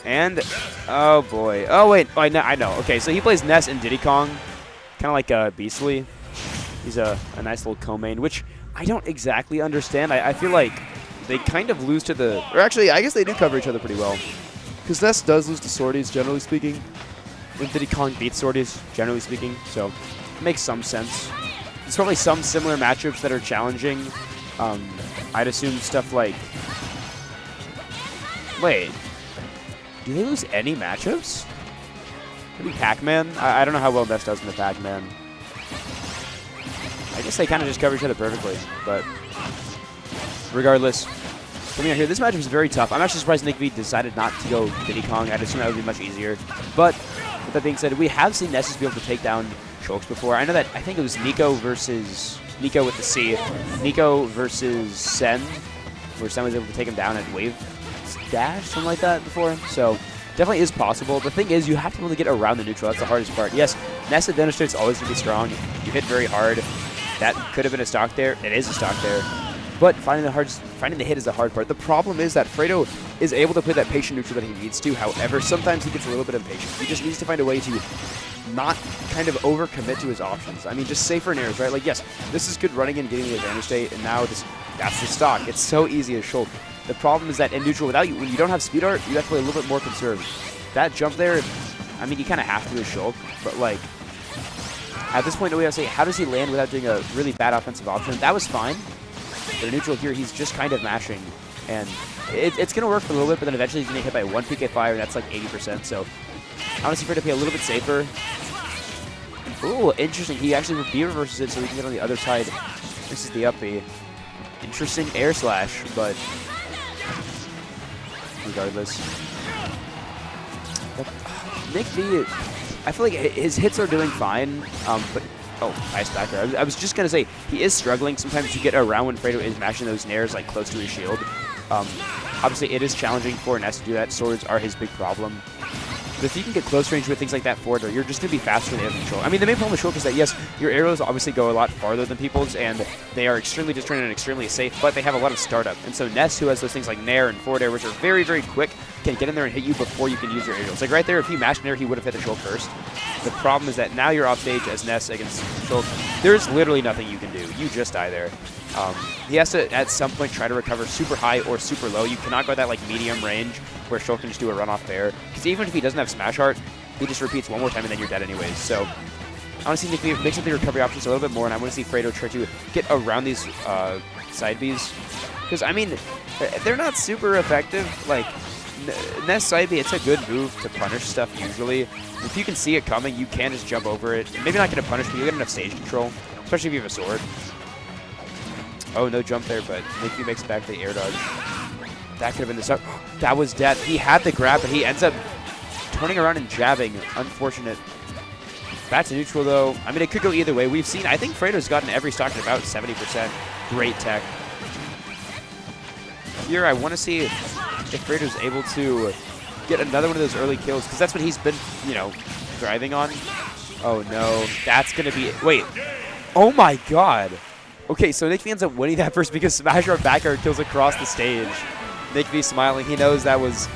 And, oh boy. Oh wait, oh, I know. Okay, so he plays Ness and Diddy Kong, kind of like Beastly. He's a nice little co-main, which I don't exactly understand. I feel like they kind of lose to the, or actually, I guess they do cover each other pretty well. Because Ness does lose to Swordies, generally speaking. And Diddy Kong beats Swordies, generally speaking. So, it makes some sense. There's probably some similar matchups that are challenging. I'd assume stuff like, wait. Do they lose any matchups? Maybe Pac-Man? I don't know how well Ness does in the Pac-Man. I guess they kind of just cover each other perfectly, but regardless, coming out here, this matchup is very tough. I'm actually surprised NickV decided not to go Diddy Kong. I'd assume that would be much easier. But with that being said, we have seen Nessus be able to take down Shulks before. I know that, I think it was Nico versus, Nico with the C, Nico versus Sen, where Sen was able to take him down at Wave Dash, something like that before. So definitely is possible. The thing is, you have to be able to get around the neutral. That's the hardest part. Yes, Ness demonstrates always to be strong. You hit very hard. That could have been a stock there. It is a stock there. But finding the hit is the hard part. The problem is that Fredo is able to play that patient neutral that he needs to. However, sometimes he gets a little bit impatient. He just needs to find a way to not kind of overcommit to his options. I mean, just safer in airs, right? Like, yes, this is good running and getting the advantage state, and now that's the stock. It's so easy as Shulk. The problem is that in neutral, when you don't have speed art, you have to play a little bit more conservative. That jump there, I mean, you kind of have to as Shulk, but like, at this point, we have to say, how does he land without doing a really bad offensive option? That was fine. But in neutral here, he's just kind of mashing. And it's going to work for a little bit, but then eventually he's going to get hit by one PK fire, and that's like 80%. So honestly, Fredo play a little bit safer. Ooh, interesting. He actually reverses it so we can get on the other side. This is the up B. Interesting air slash, but regardless. NickV, I feel like his hits are doing fine, but oh, nice back there. I was just going to say, he is struggling sometimes to get around when Fredo is mashing those nairs like close to his shield. Obviously, it is challenging for Ness to do that. Swords are his big problem. But if you can get close range with things like that forward, you're just going to be faster than the control. I mean, the main problem with Shulk is that, yes, your arrows obviously go a lot farther than people's, and they are extremely disjointed and extremely safe, but they have a lot of startup. And so Ness, who has those things like Nair and forward air, which are very, very quick, can get in there and hit you before you can use your aerials. Like right there, if he mashed Nair, he would have hit the Shulk first. The problem is that now you're off stage as Ness against Shulk. There's literally nothing you can do. You just die there. He has to, at some point, try to recover super high or super low. You cannot go that like medium range where Shulk can just do a runoff there. Because even if he doesn't have Smash Heart, he just repeats one more time and then you're dead anyways. So I want to see NickV mix up the recovery options a little bit more, and I want to see Fredo try to get around these side Bs. Because, I mean, they're not super effective. Like, Ness side B, it's a good move to punish stuff usually. If you can see it coming, you can just jump over it. Maybe not get a punish, but you get enough stage control, especially if you have a sword. Oh, no jump there, but NickV makes back the air dodge. That could have been the start. That was death. He had the grab, but he ends up turning around and jabbing. Unfortunate. Back to neutral, though. I mean, it could go either way. We've seen, I think Fredo's gotten every stock at about 70%. Great tech. Here, I want to see if Fredo's able to get another one of those early kills, because that's what he's been, you know, driving on. Oh, no. That's going to be it. Wait. Oh, my God. Okay, so NickV ends up winning that first because Smash Art back air kills across the stage. NickV smiling. He knows that was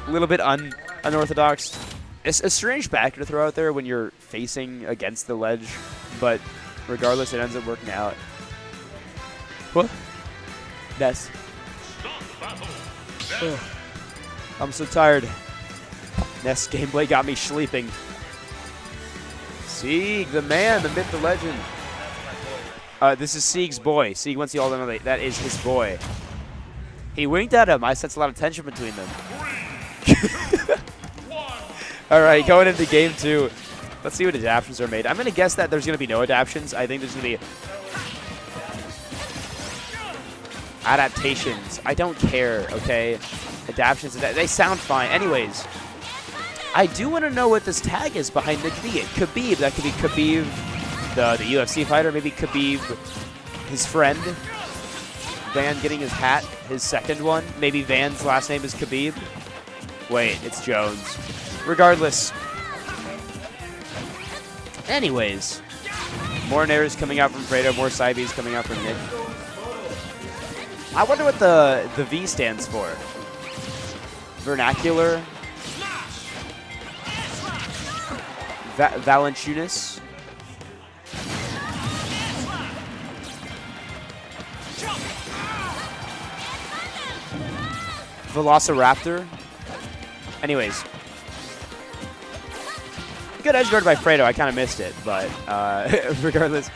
a little bit unorthodox. It's a strange back air to throw out there when you're facing against the ledge, but regardless, it ends up working out. What? Ness. Oh, I'm so tired. Ness gameplay got me sleeping. Sieg, the man, the myth, the legend. This is Sieg's boy. Sieg, once you all know that is his boy. He winked at him. I sense a lot of tension between them. All right, going into game 2. Let's see what adaptions are made. I'm going to guess that there's going to be no adaptions. I think there's going to be adaptations. I don't care, okay? Adaptions, they sound fine. Anyways, I do want to know what this tag is behind NickV. Khabib, that could be Khabib, the UFC fighter, maybe Khabib, his friend. Van getting his hat, his second one. Maybe Van's last name is Khabib. Wait, it's Jones. Regardless. Anyways, more nairs coming out from Fredo, more side Bs coming out from Nick. I wonder what the V stands for. Vernacular? Valanciunas. Velociraptor. Anyways. Good edge guard by Fredo. I kind of missed it, but regardless.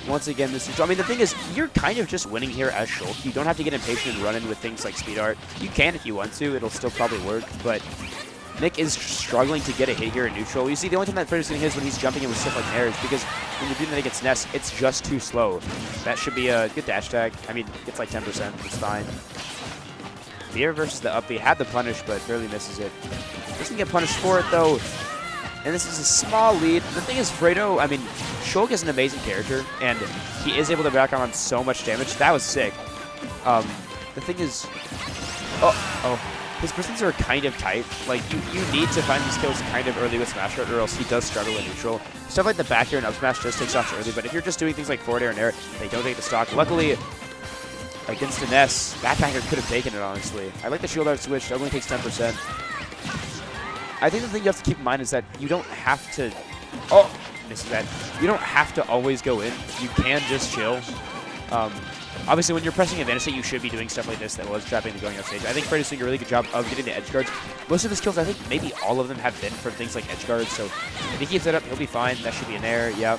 Once again, this is... I mean, the thing is, you're kind of just winning here as Shulk. You don't have to get impatient and run in with things like speed art. You can if you want to. It'll still probably work, but Nick is struggling to get a hit here in neutral. You see, the only time that Fredo's getting hit is when he's jumping in with stuff like airs, because when you're doing that against Ness, it's just too slow. That should be a good dash tag. I mean, it's like 10%. It's fine. Beer versus the up B. Had the punish, but barely misses it. Doesn't get punished for it, though. And this is a small lead. The thing is, Fredo, I mean, Shulk is an amazing character, and he is able to back on so much damage. That was sick. The thing is, his percents are kind of tight. Like, you need to find these kills kind of early with smash art, or else he does struggle in neutral. Stuff like the back air and up smash just takes off early, but if you're just doing things like forward air and air, they don't take the stock. Luckily, against the Ness, that back air could have taken it, honestly. I like the shield art switch. It only takes 10%. I think the thing you have to keep in mind is that you don't have to... Oh, misses that. You don't have to always go in. You can just chill. Obviously, when you're pressing advantage state, you should be doing stuff like this that was trapping and going off stage. I think Fredo's doing a really good job of getting the edge guards. Most of his kills, I think maybe all of them have been from things like edge guards. So if he keeps that up, he'll be fine. That should be an air. Yep.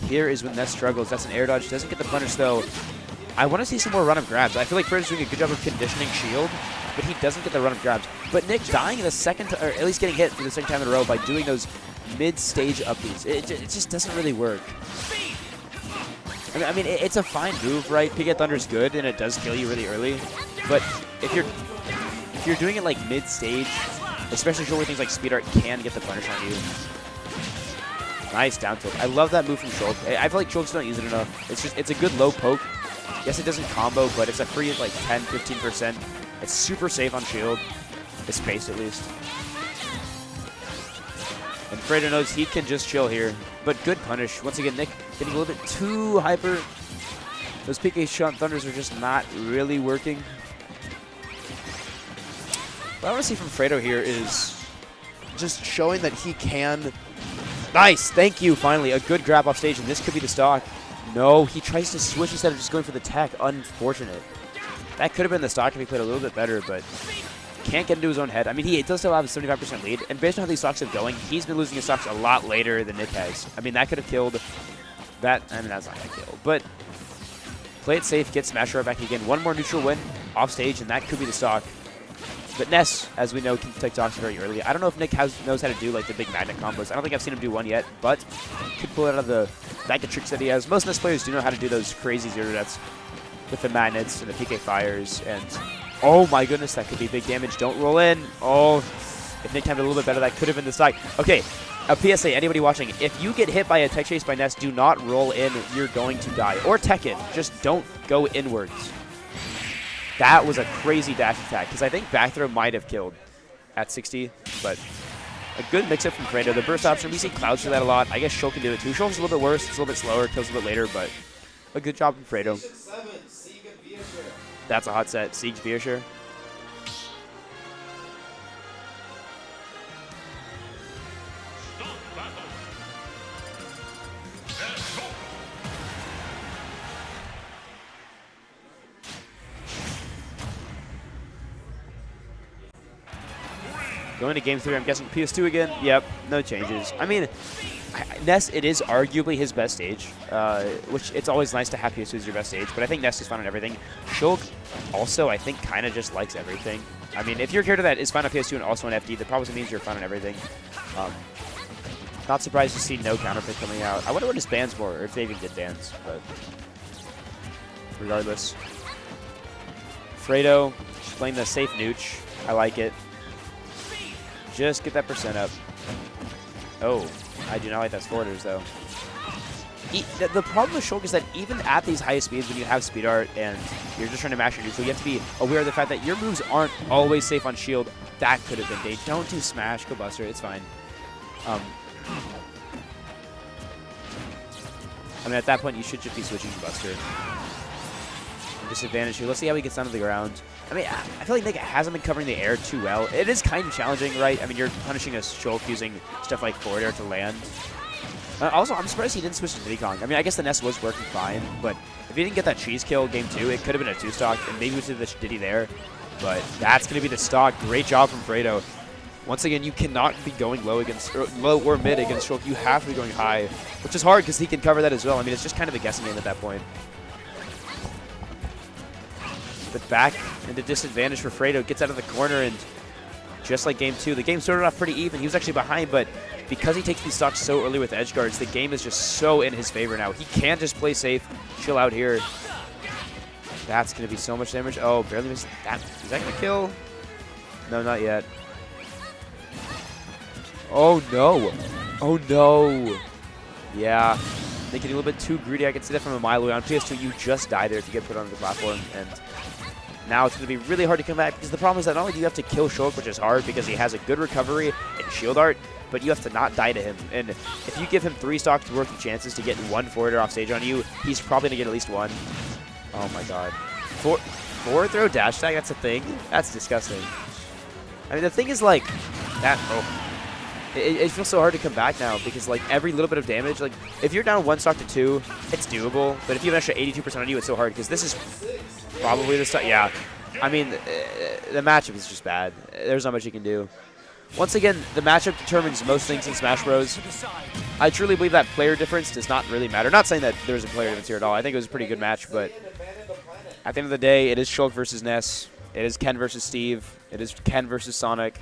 Here is when Ness struggles. That's an air dodge. Doesn't get the punish, though. I want to see some more run of grabs. I feel like Fredo's doing a good job of conditioning shield, but he doesn't get the run of grabs. But Nick dying the second, or at least getting hit for the second time in a row by doing those mid-stage upbeats. It just doesn't really work. I mean, it's a fine move, right? Pig Thunder is good, and it does kill you really early. But if you're doing it like mid-stage, especially where things like speed art can get the punish on you. Nice down tilt. I love that move from Shulk. I feel like Shulks don't use it enough. It's a good low poke. Yes, it doesn't combo, but it's a free like 10-15%. It's super safe on shield. It's space at least. And Fredo knows he can just chill here. But good punish. Once again, Nick getting a little bit too hyper. Those PK Thunders are just not really working. What I want to see from Fredo here is just showing that he can... Nice! Thank you, finally. A good grab off stage, and this could be the stock. No, he tries to switch instead of just going for the tech. Unfortunate. That could have been the stock if he played a little bit better, but can't get into his own head. I mean, he does still have a 75% lead, and based on how these stocks are going, he's been losing his stocks a lot later than Nick has. I mean, that could have killed that. I mean, that's not going to kill, but play it safe, get Smasher back again. One more neutral win off stage, and that could be the stock. But Ness, as we know, can take stocks very early. I don't know if Nick knows how to do like the big magnet combos. I don't think I've seen him do one yet, but could pull it out of the bag of tricks that he has. Most Ness players do know how to do those crazy zero deaths with the magnets and the PK fires. And oh my goodness, that could be big damage. Don't roll in. Oh, if Nick timed a little bit better, that could have been the stock. Okay, a PSA, anybody watching, if you get hit by a tech chase by Ness, do not roll in. You're going to die. Or tech in. Just don't go inwards. That was a crazy dash attack, because I think back throw might have killed at 60, but a good mix-up from Fredo. The burst option, we see Clouds for that a lot. I guess Shulk can do it too. Shulk's a little bit worse. It's a little bit slower. Kills a bit later, but a good job from Fredo. That's a hot set. Siege Viershire. Going to game 3, I'm guessing PS2 again. Yep, no changes. I mean, Ness, it is arguably his best stage, which it's always nice to have PS2 as your best stage, but I think Ness is fun on everything. Shulk also, I think, kind of just likes everything. I mean, if you're a character that is fun on PS2 and also on FD, that probably means you're fun on everything. Not surprised to see no counterpick coming out. I wonder what his bans were, or if they even did bans, but regardless. Fredo playing the safe nooch. I like it. Just get that percent up. Oh, I do not like that forwarders, though. The problem with Shulk is that even at these highest speeds, when you have speed art and you're just trying to mash your neutral, you have to be aware of the fact that your moves aren't always safe on shield. That could have been bait. Don't do smash, go buster, it's fine. I mean, at that point, you should just be switching to buster. disadvantage here. Let's see how he gets down to the ground. I mean, I feel like Nick hasn't been covering the air too well. It is kind of challenging, right? I mean, you're punishing a Shulk using stuff like forward air to land. Also, I'm surprised he didn't switch to Diddy Kong. I mean, I guess the Ness was working fine, but if he didn't get that cheese kill game 2, it could have been a 2-stock, and maybe we did the Diddy there. But that's going to be the stock. Great job from Fredo. Once again, you cannot be going low against low or mid against Shulk. You have to be going high, which is hard because he can cover that as well. I mean, it's just kind of a guessing game at that point. But back into disadvantage for Fredo. Gets out of the corner, and just like game 2, the game started off pretty even. He was actually behind, but because he takes these stocks so early with edge guards, the game is just so in his favor now. He can't just play safe, chill out here. That's going to be so much damage. Oh, barely missed that. Is that going to kill? No, not yet. Oh, no. Oh, no. Yeah. Making it a little bit too greedy. I can see that from a mile away. On PS2, you just die there if you get put onto the platform. And now it's going to be really hard to come back because the problem is that not only do you have to kill Shulk, which is hard because he has a good recovery and shield art, but you have to not die to him. And if you give him 3 stocks worth of chances to get 1 forwarder off stage on you, he's probably going to get at least 1. Oh, my God. Forward throw dash tag, that's a thing? That's disgusting. I mean, the thing is, like, that... Oh. It feels so hard to come back now because, like, every little bit of damage, like, if you're down 1 stock to 2, it's doable. But if you have an extra 82% on you, it's so hard because this is probably the stuff. Yeah. I mean, the matchup is just bad. There's not much you can do. Once again, the matchup determines most things in Smash Bros. I truly believe that player difference does not really matter. Not saying that there's a player difference here at all. I think it was a pretty good match, but at the end of the day, it is Shulk versus Ness. It is Ken versus Steve. It is Ken versus Sonic.